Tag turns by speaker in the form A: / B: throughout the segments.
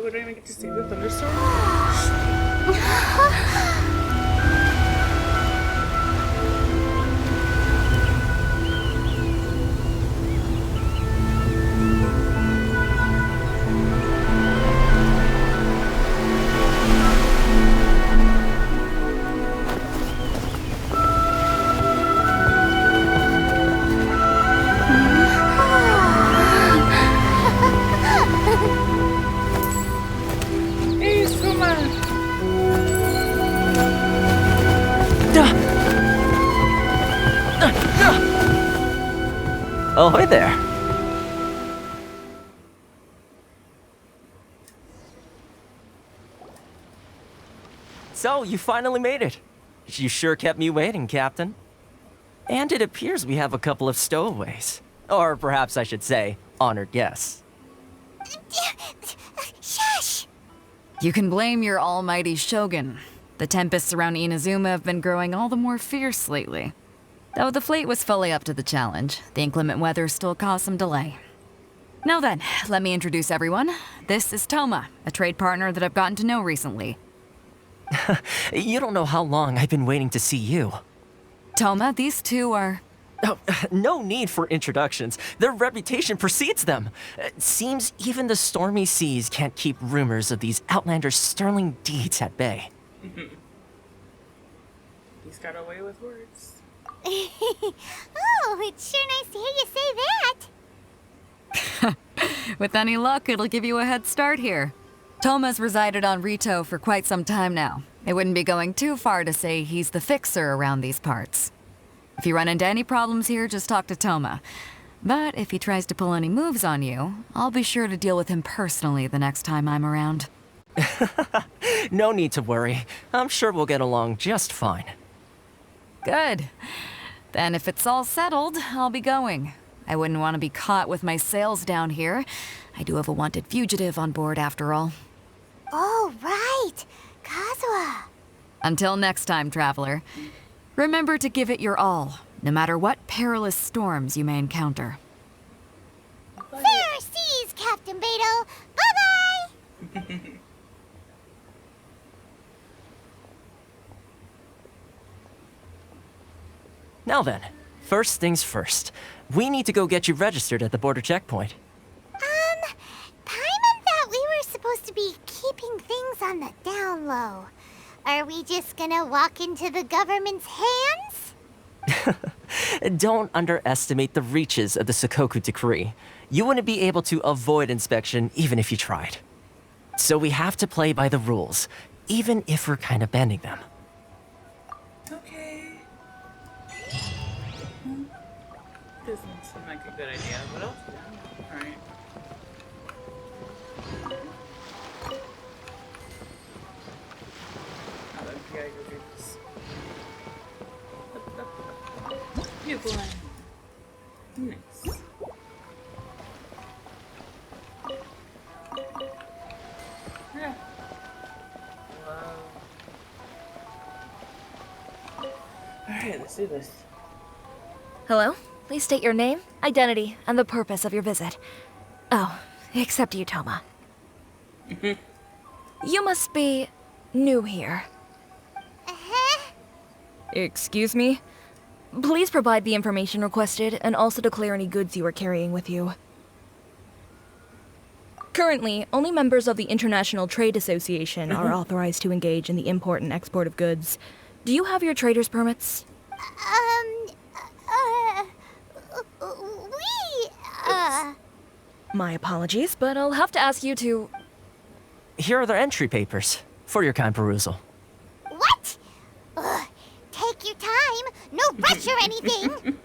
A: we don't even get to see the thunderstorm?
B: Oh, hi there. So, you finally made it. You sure kept me waiting, Captain. And it appears we have a couple of stowaways. Or perhaps I should say, honored guests.
C: Shush!
D: You can blame your almighty Shogun. The tempests around Inazuma have been growing all the more fierce lately. Though the fleet was fully up to the challenge, the inclement weather still caused some delay. Now then, let me introduce everyone. This is Toma, a trade partner that I've gotten to know recently.
B: You don't know how long I've been waiting to see you.
D: Toma, these two are...
B: Oh, no need for introductions. Their reputation precedes them. Seems even the stormy seas can't keep rumors of these Outlanders' sterling deeds at bay.
A: He's got away with words.
C: Oh, it's sure nice to hear you say that.
D: With any luck, it'll give you a head start here. Toma's resided on Ritou for quite some time now. It wouldn't be going too far to say he's the fixer around these parts. If you run into any problems here, just talk to Toma. But if he tries to pull any moves on you, I'll be sure to deal with him personally the next time I'm around.
B: No need to worry. I'm sure we'll get along just fine.
D: Good. Then if it's all settled, I'll be going. I wouldn't want to be caught with my sails down here. I do have a wanted fugitive on board after all.
C: Oh, right. Kazuha.
D: Until next time, traveler. Remember to give it your all, no matter what perilous storms you may encounter.
C: Fair seas, Captain Beto. Bye-bye!
B: Now then, first things first. We need to go get you registered at the border checkpoint.
C: Paimon thought we were supposed to be keeping things on the down low. Are we just gonna walk into the government's hands?
B: Don't underestimate the reaches of the Sakoku Decree. You wouldn't be able to avoid inspection even if you tried. So we have to play by the rules, even if we're kind of bending them.
A: Okay. Doesn't seem like a good idea, but okay. Alright. Now then, we gotta go do this. You go on. Nice. Yeah. Wow. Alright, let's do this.
E: Hello? Please state your name, identity, and the purpose of your visit. Oh, except you, Toma. You must be new here.
C: Uh-huh.
E: Excuse me? Please provide the information requested and also declare any goods you are carrying with you. Currently, only members of the International Trade Association are authorized to engage in the import and export of goods. Do you have your trader's permits? My apologies, but I'll have to ask you to...
B: Here are the entry papers, for your kind perusal.
C: What? Ugh, take your time. No rush or anything.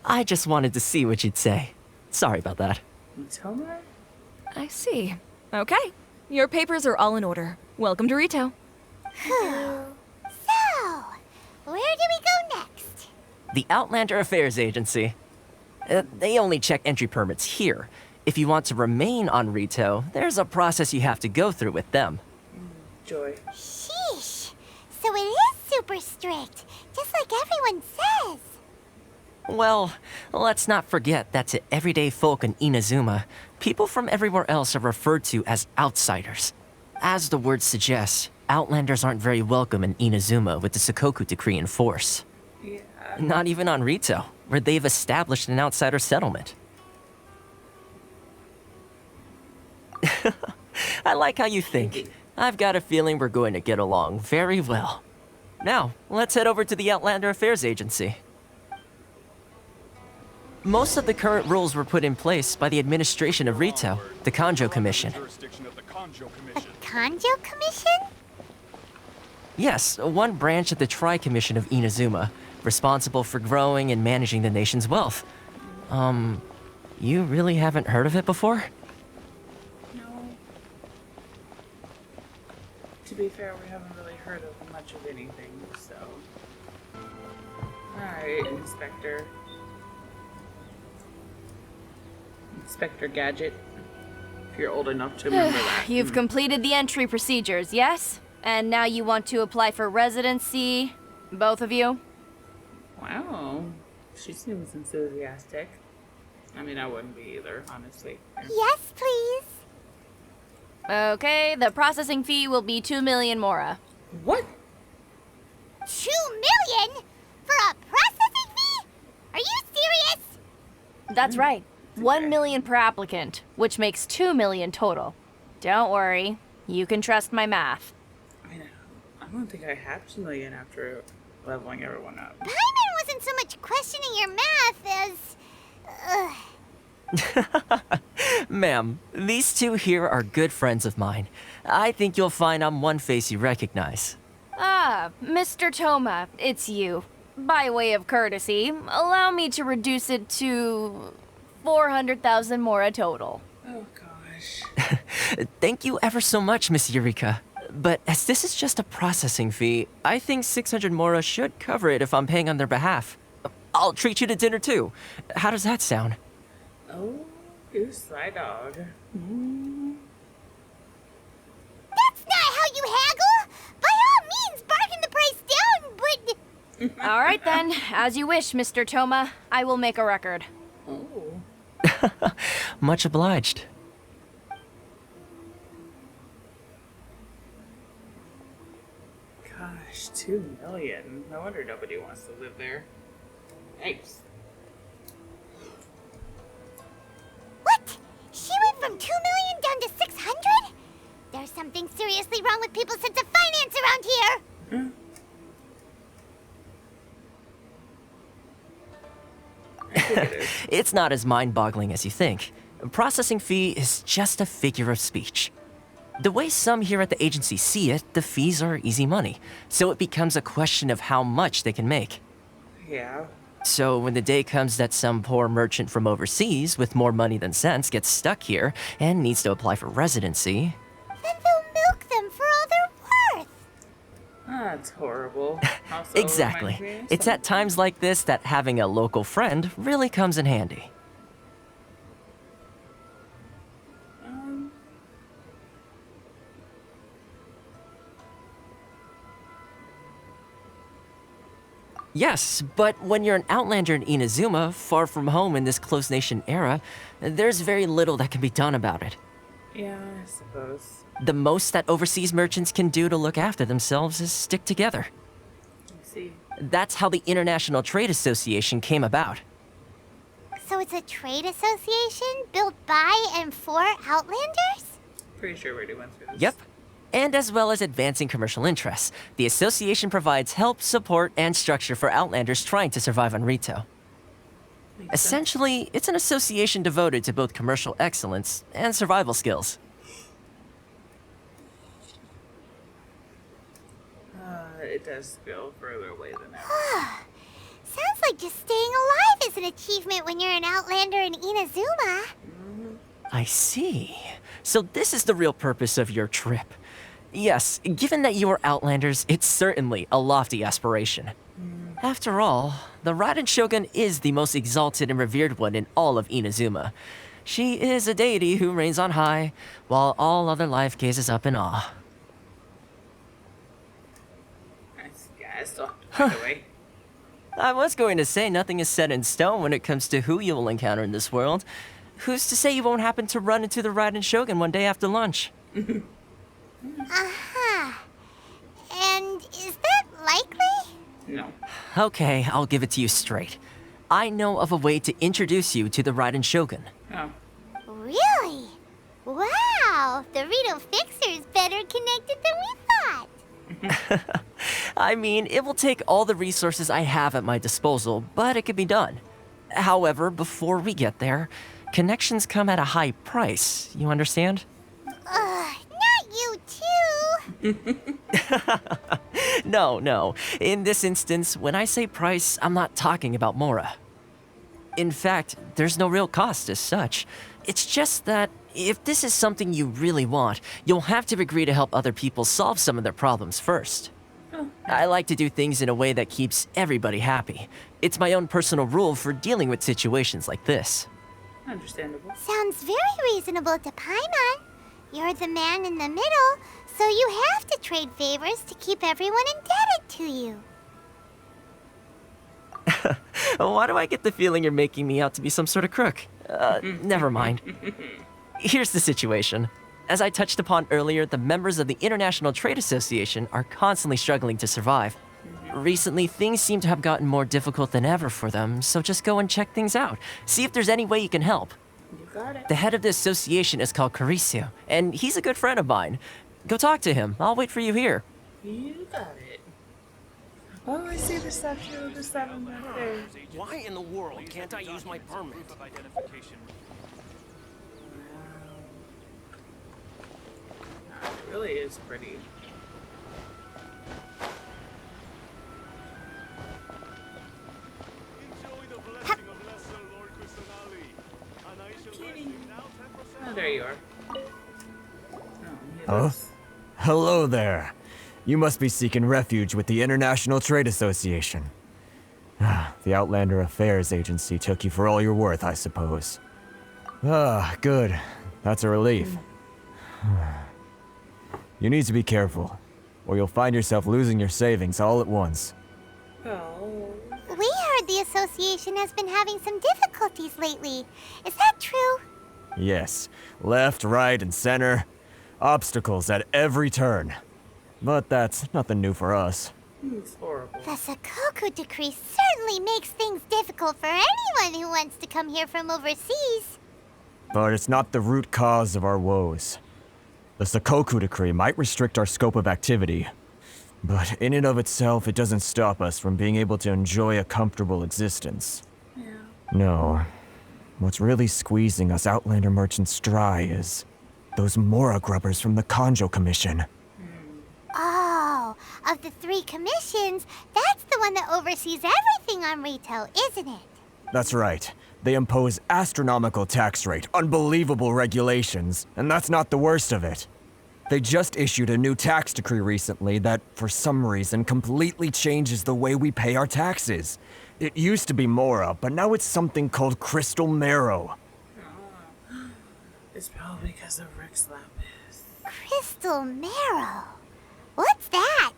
B: I just wanted to see what you'd say. Sorry about that.
A: Toma?
E: I see. Okay. Your papers are all in order. Welcome to Ritou.
C: So, where do we go next?
B: The Outlander Affairs Agency. They only check entry permits here. If you want to remain on Ritou, there's a process you have to go through with them.
A: Joy.
C: Sheesh. So it is super strict, just like everyone says.
B: Well, let's not forget that to everyday folk in Inazuma, people from everywhere else are referred to as outsiders. As the word suggests, outlanders aren't very welcome in Inazuma with the Sakoku decree in force.
A: Yeah.
B: Not even on Ritou, where they've established an outsider settlement. I like how you think. I've got a feeling we're going to get along very well. Now, let's head over to the Outlander Affairs Agency. Most of the current rules were put in place by the administration of Ritou, the Kanjo Commission.
C: Kanjo Commission?
B: Yes, one branch of the Tri-Commission of Inazuma, responsible for growing and managing the nation's wealth. You really haven't heard of it before?
A: No. To be fair, we haven't really heard of much of anything, so. Alright, Inspector. Inspector Gadget. If you're old enough to remember that.
F: You've completed the entry procedures, yes? And now you want to apply for residency? Both of you?
A: Wow. She seems enthusiastic. I mean, I wouldn't be either, honestly.
C: Yes, please.
F: Okay, the processing fee will be 2 million mora.
A: What?
C: 2 million? For a processing fee? Are you serious?
F: That's right. 1 million per applicant, which makes 2 million total. Don't worry, you can trust my math.
A: I know. I don't think I have 2 million after leveling everyone up.
C: Paimon wasn't so much questioning your math as...
B: Ma'am, these two here are good friends of mine. I think you'll find I'm one face you recognize.
F: Ah, Mr. Toma, it's you. By way of courtesy, allow me to reduce it to 400,000 mora total.
A: Oh gosh.
B: Thank you ever so much, Miss Eureka. But as this is just a processing fee, I think 600 mora should cover it if I'm paying on their behalf. I'll treat you to dinner too. How does that sound?
A: Oh, you sly dog.
C: That's not how you haggle! By all means, bargain the price down, but...
F: All right then, as you wish, Mr. Toma. I will make a record.
A: Oh.
B: Much obliged.
A: Gosh, 2 million. No wonder nobody wants to live there. Yikes.
C: What? She went from 2 million down to 600? There's something seriously wrong with people's sense of finance around here!
A: I think it is.
B: It's not as mind-boggling as you think. A processing fee is just a figure of speech. The way some here at the agency see it, the fees are easy money, so it becomes a question of how much they can make.
A: Yeah.
B: So when the day comes that some poor merchant from overseas with more money than sense gets stuck here and needs to apply for residency...
C: Then they'll milk them for all they're worth!
A: That's horrible. Also,
B: Exactly.
A: reminds me of
B: It's at times like this that having a local friend really comes in handy. Yes, but when you're an outlander in Inazuma, far from home in this close nation era, there's very little that can be done about it.
A: Yeah, I suppose.
B: The most that overseas merchants can do to look after themselves is stick together.
A: Let's see.
B: That's how the International Trade Association came about.
C: So it's a trade association built by and for Outlanders?
A: Pretty sure we already went through this.
B: Yep. And as well as advancing commercial interests, the association provides help, support, and structure for Outlanders trying to survive on Ritou.
A: Makes sense.
B: Essentially, it's an association devoted to both commercial excellence and survival skills.
A: It does feel further away than ever.
C: Sounds like just staying alive is an achievement when you're an Outlander in Inazuma.
B: I see. So this is the real purpose of your trip. Yes, given that you are Outlanders, it's certainly a lofty aspiration. After all, the Raiden Shogun is the most exalted and revered one in all of Inazuma. She is a deity who reigns on high, while all other life gazes up in awe.
A: Yeah, I still have to find a way.
B: I was going to say nothing is set in stone when it comes to who you will encounter in this world. Who's to say you won't happen to run into the Raiden Shogun one day after lunch?
C: Uh-huh. And is that likely?
A: No.
B: Okay, I'll give it to you straight. I know of a way to introduce you to the Raiden Shogun.
A: Oh.
C: Really? Wow, the Ritou Fixer is better connected than we thought.
B: I mean, it will take all the resources I have at my disposal, but it can be done. However, before we get there, connections come at a high price, you understand?
C: Not you too.
B: No. In this instance, when I say price, I'm not talking about Mora. In fact, there's no real cost as such. It's just that if this is something you really want, you'll have to agree to help other people solve some of their problems first. I like to do things in a way that keeps everybody happy. It's my own personal rule for dealing with situations like this.
A: Understandable.
C: Sounds very reasonable to Paimon. You're the man in the middle, so you have to trade favors to keep everyone indebted to you.
B: Why do I get the feeling you're making me out to be some sort of crook? Never mind. Here's the situation. As I touched upon earlier, the members of the International Trade Association are constantly struggling to survive. Recently, things seem to have gotten more difficult than ever for them, so just go and check things out. See if there's any way you can help.
A: You got it.
B: The head of the association is called Caricio, and he's a good friend of mine. Go talk to him. I'll wait for you here.
A: You got it. Oh, I see the statue of the seven back there.
G: Why in the world can't I use my permit?
A: It really is pretty. Oh, there you are. Oh, he
H: Huh?
A: looks-
H: Hello there. You must be seeking refuge with the International Trade Association. The Outlander Affairs Agency took you for all you're worth, I suppose. Good. That's a relief. You need to be careful, or you'll find yourself losing your savings all at once.
A: Oh.
C: We heard the association has been having some difficulties lately. Is that true?
H: Yes, left, right, and center. Obstacles at every turn. But that's nothing new for us.
A: It's horrible.
C: The Sakoku decree certainly makes things difficult for anyone who wants to come here from overseas.
H: But it's not the root cause of our woes. The Sakoku decree might restrict our scope of activity, but in and of itself, it doesn't stop us from being able to enjoy a comfortable existence.
A: Yeah.
H: No. What's really squeezing us Outlander merchants dry is those Mora grubbers from the Kanjo Commission.
C: Oh, of the 3 commissions, that's the one that oversees everything on Ritou, isn't it?
H: That's right. They impose astronomical tax rate, unbelievable regulations, and that's not the worst of it. They just issued a new tax decree recently that, for some reason, completely changes the way we pay our taxes. It used to be Mora, but now it's something called Crystal Marrow.
A: It's probably because of Rick's Lapis.
C: Crystal Marrow. What's that?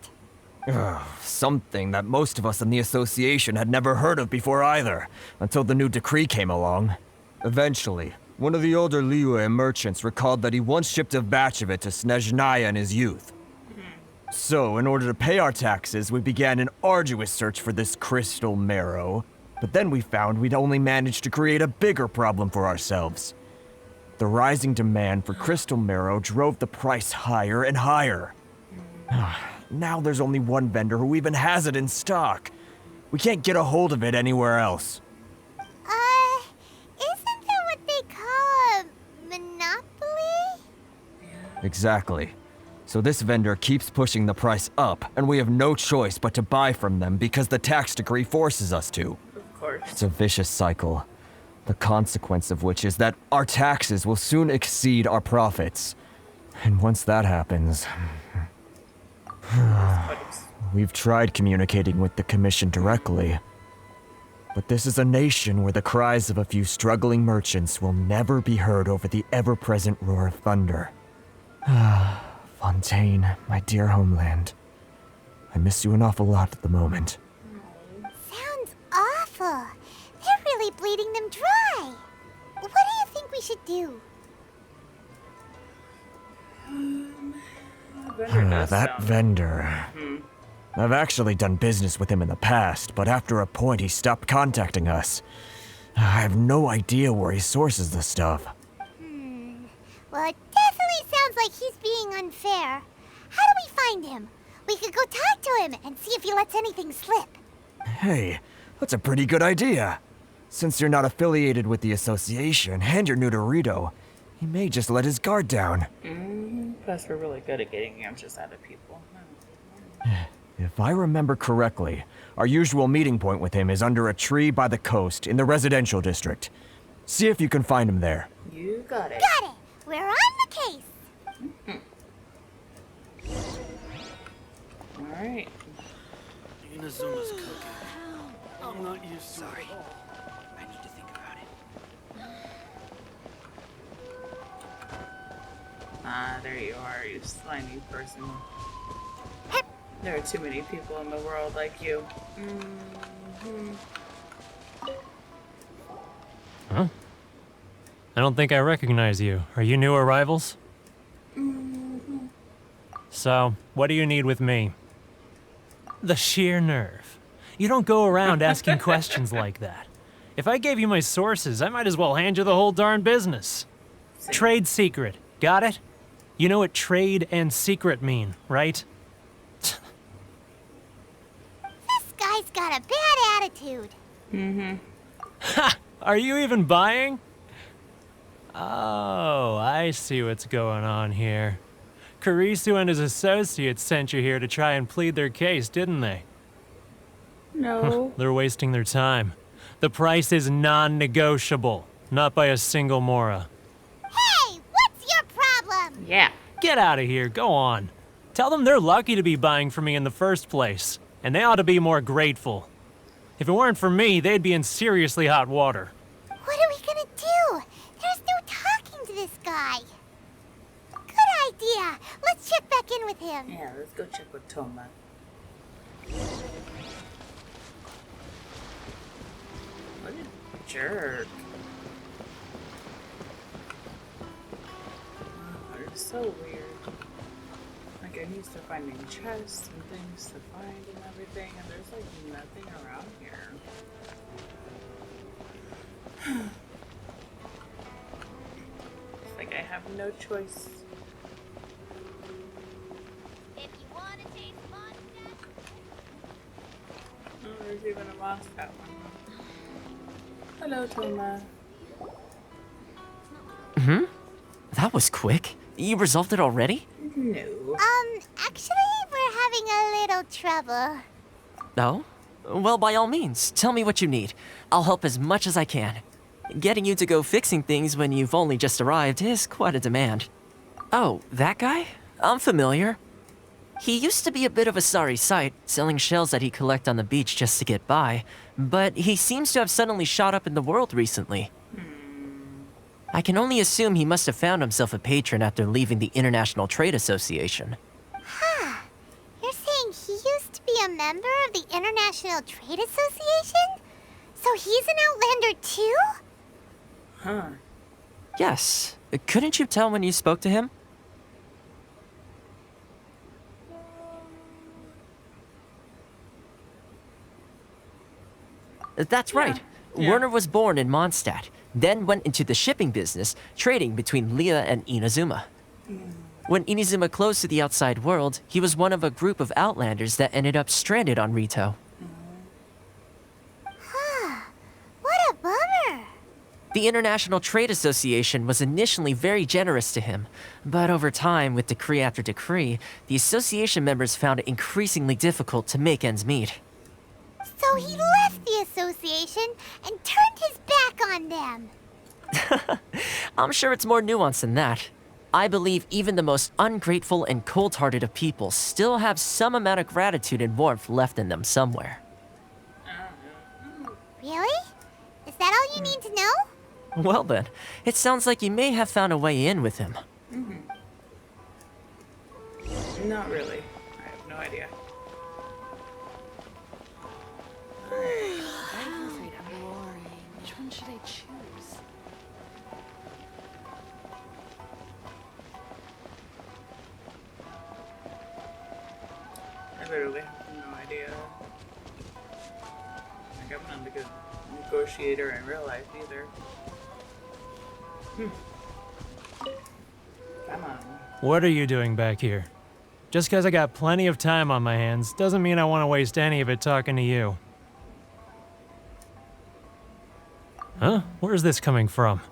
H: Something that most of us in the association had never heard of before either, until the new decree came along. Eventually, one of the older Liyue merchants recalled that he once shipped a batch of it to Snezhnaya in his youth. So, in order to pay our taxes, we began an arduous search for this crystal marrow. But then we found we'd only managed to create a bigger problem for ourselves. The rising demand for crystal marrow drove the price higher and higher. Now there's only one vendor who even has it in stock. We can't get a hold of it anywhere else.
C: Isn't that what they call a monopoly?
H: Exactly. So this vendor keeps pushing the price up, and we have no choice but to buy from them because the tax decree forces us to.
A: Of course.
H: It's a vicious cycle. The consequence of which is that our taxes will soon exceed our profits. And once that happens, we've tried communicating with the Commission directly. But this is a nation where the cries of a few struggling merchants will never be heard over the ever-present roar of thunder. Fontaine, my dear homeland. I miss you an awful lot at the moment.
C: Sounds awful. They're really bleeding them dry. What do you think we should do?
A: Vendor does
H: That
A: sound-
H: vendor. I've actually done business with him in the past, but after a point he stopped contacting us. I have no idea where he sources the stuff.
C: Well, it definitely sounds like he's being unfair. How do we find him? We could go talk to him and see if he lets anything slip.
H: Hey, that's a pretty good idea. Since you're not affiliated with the association and you're new to Ritou, he may just let his guard down.
A: Plus, we're really good at getting answers out of people.
H: If I remember correctly, our usual meeting point with him is under a tree by the coast in the residential district. See if you can find him there.
A: You got it.
C: Got it! We're on the case!
A: Alright.
G: Inazuma's cooking. I'm not used to it. I need to think about it.
A: Ah, there you are, you slimy person. There are too many people in the world like you.
I: Huh? I don't think I recognize you. Are you new arrivals? So, what do you need with me? The sheer nerve. You don't go around asking questions like that. If I gave you my sources, I might as well hand you the whole darn business. Trade secret. Got it? You know what trade and secret mean, right?
C: This guy's got a bad attitude.
I: Ha! Are you even buying? Oh, I see what's going on here. Kurisu and his associates sent you here to try and plead their case, didn't they?
A: No.
I: They're wasting their time. The price is non-negotiable, not by a single Mora.
C: Hey, what's your problem?
A: Yeah.
I: Get out of here, go on. Tell them they're lucky to be buying from me in the first place, and they ought to be more grateful. If it weren't for me, they'd be in seriously hot water.
C: What are we gonna do? There's no talking to this guy. Good idea. Let's check back in with him.
A: Yeah, let's go check with Toma. What a jerk. Oh, it's so weird. Like, I'm used to finding chests and things to find and everything, and there's like nothing around here. It's like I have no choice.
C: If you want to taste monster.
A: Oh, there's even a Moscow one. Hello, Toma.
B: That was quick. You resolved it already?
A: No.
C: Actually, we're having a little trouble.
B: No? Well, by all means, tell me what you need. I'll help as much as I can. Getting you to go fixing things when you've only just arrived is quite a demand. Oh, that guy? I'm familiar. He used to be a bit of a sorry sight, selling shells that he'd collect on the beach just to get by, but he seems to have suddenly shot up in the world recently. I can only assume he must have found himself a patron after leaving the International Trade Association.
C: You're saying he used to be a member of the International Trade Association? So he's an Outlander too?
A: Huh.
B: Yes. Couldn't you tell when you spoke to him? That's right.
A: Yeah.
B: Werner was born in Mondstadt, then went into the shipping business, trading between Leah and Inazuma. When Inazuma closed to the outside world, he was one of a group of Outlanders that ended up stranded on Ritou.
C: What a bummer.
B: The International Trade Association was initially very generous to him, but over time, with decree after decree, the association members found it increasingly difficult to make ends meet.
C: So he left the association and turned his back on them.
B: I'm sure it's more nuanced than that. I believe even the most ungrateful and cold-hearted of people still have some amount of gratitude and warmth left in them somewhere.
C: Really? Is that all you need to know?
B: Well then, it sounds like you may have found a way in with him.
A: Not really. I have no idea.
F: should I choose?
A: I literally have no idea. Like, I'm not a good negotiator in real life either. Come on.
I: What are you doing back here? Just because I got plenty of time on my hands doesn't mean I want to waste any of it talking to you. Huh? Where's this coming from?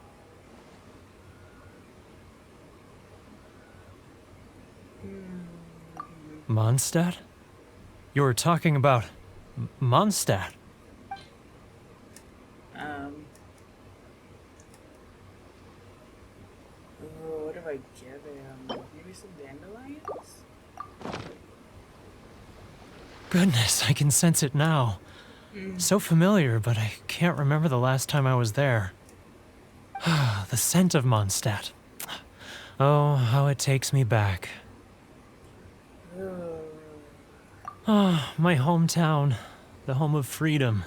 I: Mondstadt? You were talking about Mondstadt.
A: What do I give him? Maybe some dandelions?
I: Goodness, I can sense it now. So familiar, but I can't remember the last time I was there. The scent of Mondstadt. Oh, how it takes me back. Oh, my hometown, the home of freedom.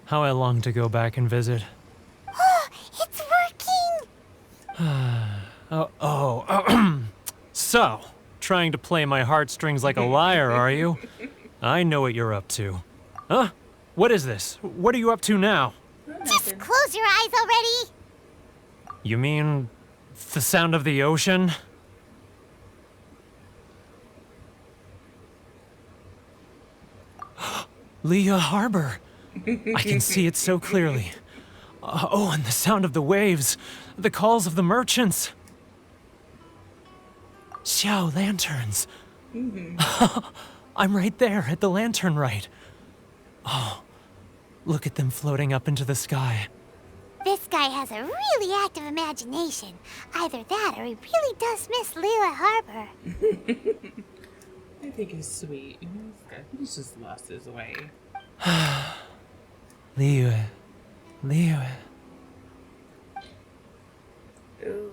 I: How I long to go back and visit.
C: It's working!
I: So, trying to play my heartstrings like a liar, are you? I know what you're up to. Huh? What is this? What are you up to now?
C: Just close your eyes already!
I: You mean the sound of the ocean? Leah Harbor. I can see it so clearly. Oh, and the sound of the waves, the calls of the merchants. Xiao lanterns. I'm right there at the lantern right. Oh, look at them floating up into the sky.
C: This guy has a really active imagination. Either that or he really does miss Leela Harbor.
A: I think he's sweet. He's just lost his way.
I: Leah.
A: Ooh.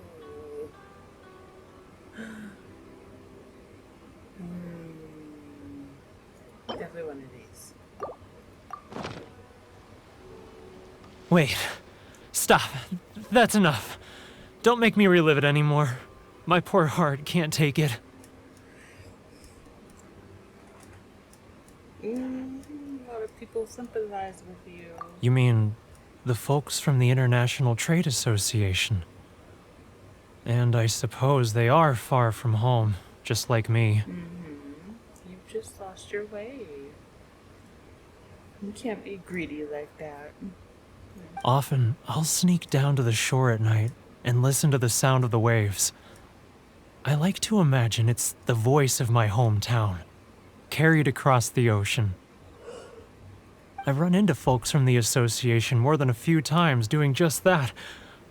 A: Definitely one of these.
I: Wait. Stop. That's enough. Don't make me relive it anymore. My poor heart can't take it.
A: A lot of people sympathize with you.
I: You mean the folks from the International Trade Association? And I suppose they are far from home, just like me.
A: You've just lost your way. You can't be greedy like that.
I: Often, I'll sneak down to the shore at night and listen to the sound of the waves. I like to imagine it's the voice of my hometown, carried across the ocean. I've run into folks from the association more than a few times doing just that,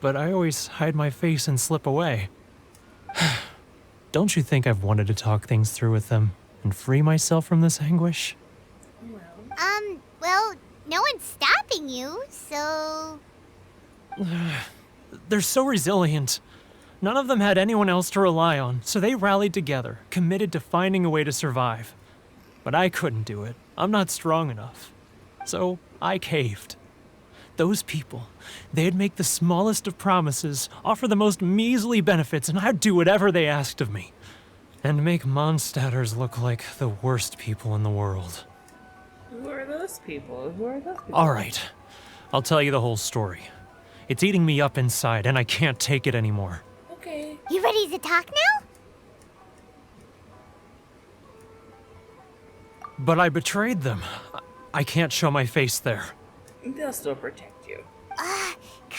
I: but I always hide my face and slip away. Don't you think I've wanted to talk things through with them and free myself from this anguish?
C: Well, no one's stopping you, so...
I: They're so resilient. None of them had anyone else to rely on, so they rallied together, committed to finding a way to survive. But I couldn't do it. I'm not strong enough. So I caved. Those people, they'd make the smallest of promises, offer the most measly benefits, and I'd do whatever they asked of me. And make Mondstadters look like the worst people in the world.
A: Who are those people?
I: All right, I'll tell you the whole story. It's eating me up inside, and I can't take it anymore.
A: Okay.
C: You ready to talk now?
I: But I betrayed them. I can't show my face there.
A: They'll still protect you.
C: Come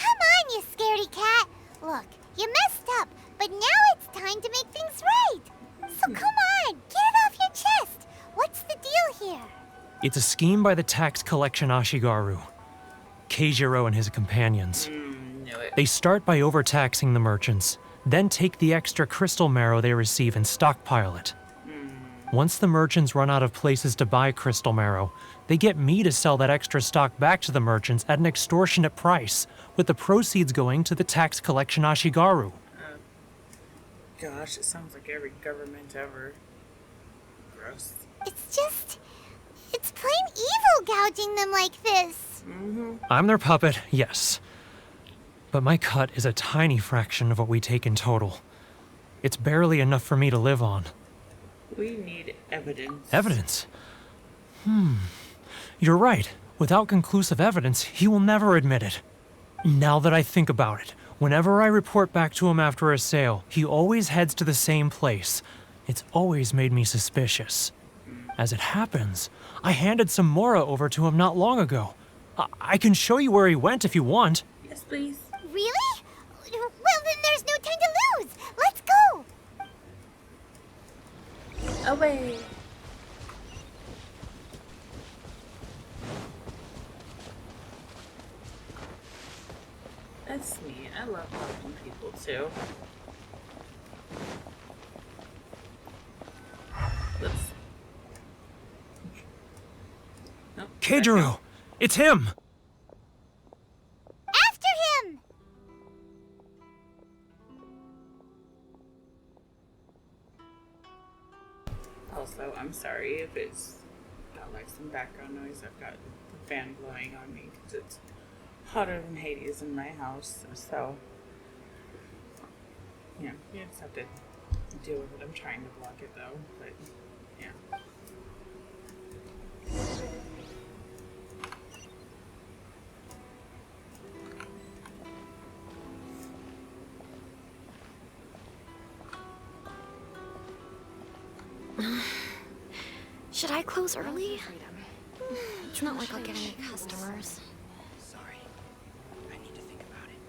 C: on, you scaredy cat. Look, you messed up, but now it's time to make things right. So come on, get it off your chest. What's the deal here?
I: It's a scheme by the tax collection Ashigaru, Keijiro and his companions.
A: Knew it.
I: They start by overtaxing the merchants, then take the extra crystal marrow they receive and stockpile it. Once the merchants run out of places to buy crystal marrow, they get me to sell that extra stock back to the merchants at an extortionate price, with the proceeds going to the tax collection Ashigaru.
A: Gosh, it sounds like every government ever. Gross.
C: It's plain evil gouging them like this.
I: I'm their puppet, yes. But my cut is a tiny fraction of what we take in total. It's barely enough for me to live on.
A: We need evidence.
I: Evidence? You're right. Without conclusive evidence, he will never admit it. Now that I think about it, whenever I report back to him after a sale, he always heads to the same place. It's always made me suspicious. As it happens, I handed some Mora over to him not long ago. I can show you where he went if you want.
A: Yes, please.
C: Really? Well, then there's no time to lose. Let's go.
A: Away. That's neat. I love helping people too. Let's. Nope,
I: Keijiro! It's him!
C: After him.
A: Also, I'm sorry if it's got like some background noise. I've got the fan blowing on me because it's hotter than Hades in my house. So, yeah, you just have to deal with it. I'm trying to block it though, but yeah.
J: Should I close early? It's not like I'll get any customers.
G: Sorry. I need to think about it.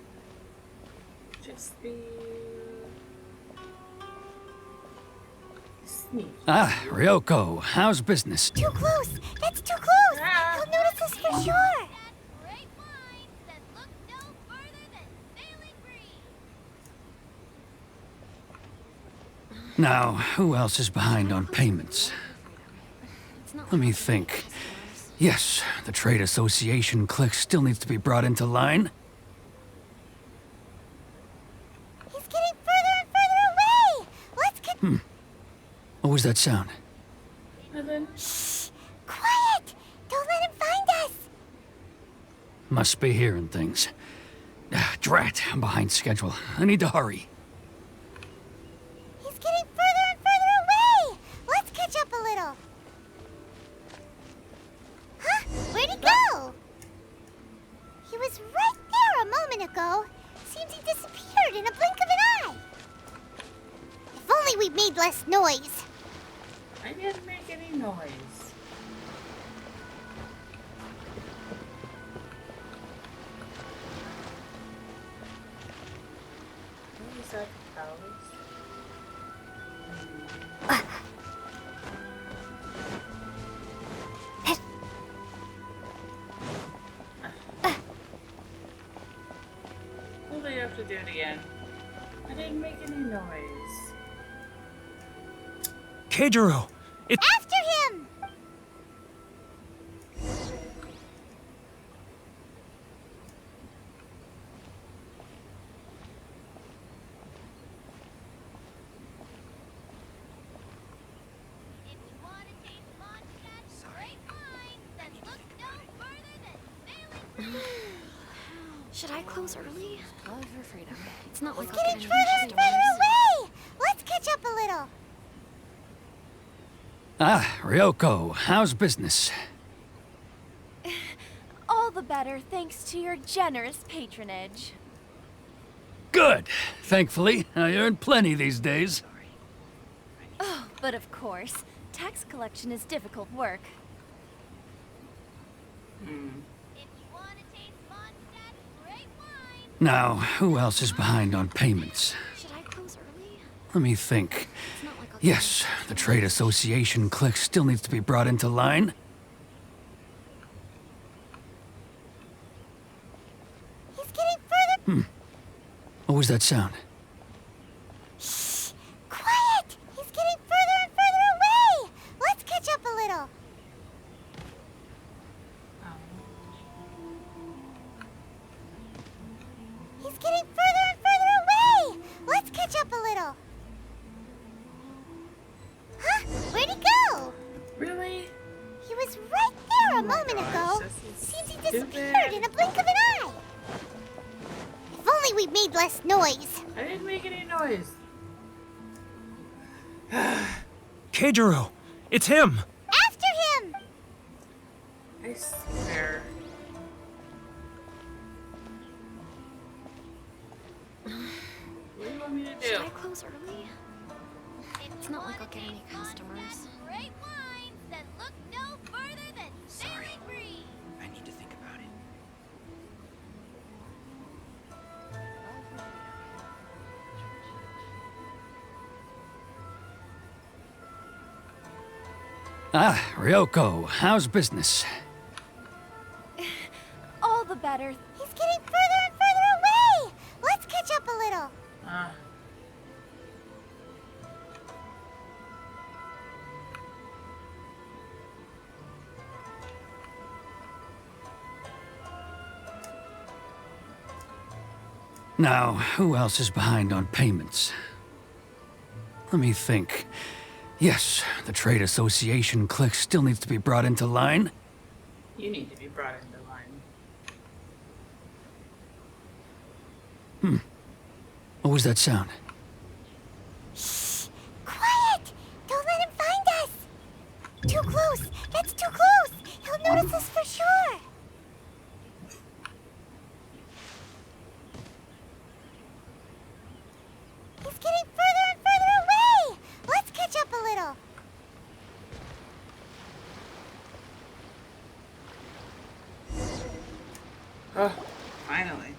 A: Just be sneaky.
G: Ah, Ryoko, how's business?
C: Too close. That's too close. He'll notice us for sure.
G: Now, who else is behind on payments? Let me think. Yes, the trade association clique still needs to be brought into line.
C: He's getting further and further away. Let's get.
G: What was that sound?
A: Nothing.
C: Shh. Quiet. Don't let him find us.
G: Must be hearing things. Ah, drat, I'm behind schedule. I need to hurry.
C: He's getting further and further away. Let's catch up a little. Huh? Where'd he go? He was right there a moment ago. Seems he disappeared in a blink of an eye. If only we made less noise.
A: I didn't make any noise. What is that, Alice? Will they have to do it again? I didn't make any noise.
I: Keijiro! It's...
C: After him!
J: Should I close early? Love for freedom. It's not like
C: He's
J: I'll
C: getting
J: get
C: further
J: any
C: and
J: customers.
C: further away. Let's catch up a little.
G: Ah, Ryoko, how's business?
F: All the better thanks to your generous patronage.
G: Good. Thankfully, I earn plenty these days.
F: Oh, but of course, tax collection is difficult work.
G: Now, who else is behind on payments?
J: Should I close early?
G: Let me think.
J: It's not like I'll
G: Yes, the trade association clique still needs to be brought into line.
C: He's getting further.
G: What was that sound?
C: Shh. Quiet. He's getting further and further away. Let's catch up a little. He's getting further and further away. Let's catch up a little. Huh? Where'd he go?
A: Really?
C: He was right there a moment
A: gosh,
C: ago.
A: this is
C: Seems he
A: stupid.
C: disappeared we've made less noise.
A: I didn't make any noise.
I: Keijiro, it's him!
C: After him!
A: I swear. What do you want me to do?
J: Should I close early? It's not like I'll get any customers.
C: Great wines that look no further than sailing free.
H: I need to think about it.
G: Ah, Ryoko, how's business?
F: All the better.
C: He's getting further and further away. Let's catch up a little.
G: Now, who else is behind on payments? Let me think. Yes, the trade association clique still needs to be brought into line.
A: You need to be brought into line.
G: What was that sound?
C: Shh! Quiet! Don't let him find us! Too close! That's too close! He'll notice us for sure! He's getting further and further away! Let's catch up a little!
A: Oh, finally.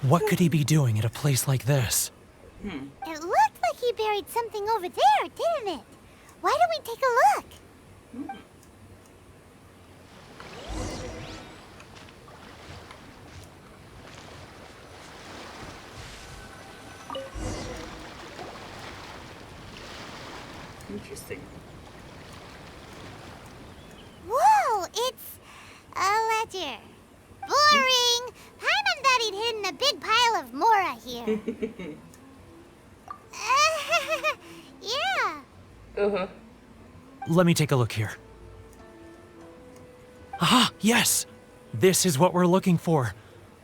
I: What could he be doing at a place like this?
C: It looked like he buried something over there, didn't it? Why don't we take a look?
A: Interesting.
C: Whoa, it's a ledger. Boring! Paimon thought he'd hidden a big pile of Mora here. Yeah.
I: Let me take a look here. Ah, yes! This is what we're looking for.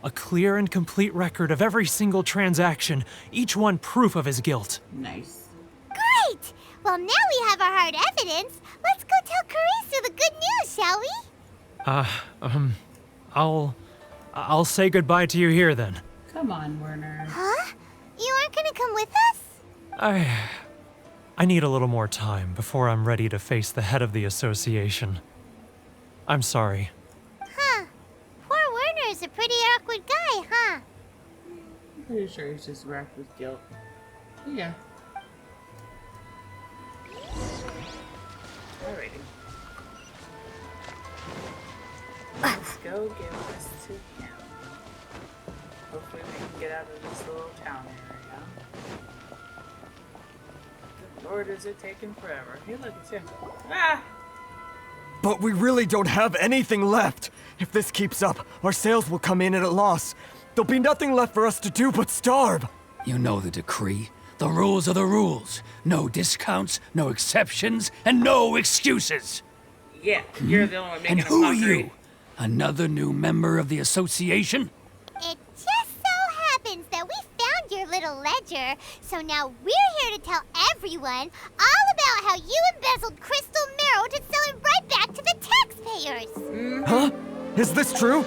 I: A clear and complete record of every single transaction, each one proof of his guilt.
A: Nice.
C: Great! Well, now we have our hard evidence. Let's go tell Karisu the good news, shall we?
I: I'll say goodbye to you here then.
A: Come on, Werner.
C: Huh? You aren't gonna come with us?
I: I need a little more time before I'm ready to face the head of the association. I'm sorry.
C: Huh. Poor Werner's a pretty awkward guy, huh?
A: I'm pretty sure he's just racked with guilt. Yeah. Alrighty. Let's go give this to him. Hopefully we can get out of this little town area. Good Lord, is it taking forever? Hey, look, it's him. Ah!
H: But we really don't have anything left. If this keeps up, our sales will come in at a loss. There'll be nothing left for us to do but starve.
G: You know the decree. The rules are the rules. No discounts, no exceptions, and no excuses.
A: Yeah, you're the only one making
G: And
A: a
G: who are
A: mockery.
G: you? Another new member of the association?
C: It just so happens that we found your little ledger, so now we're here to tell everyone all about how you embezzled crystal marrow to sell it right back to the taxpayers.
H: Huh? Is this true?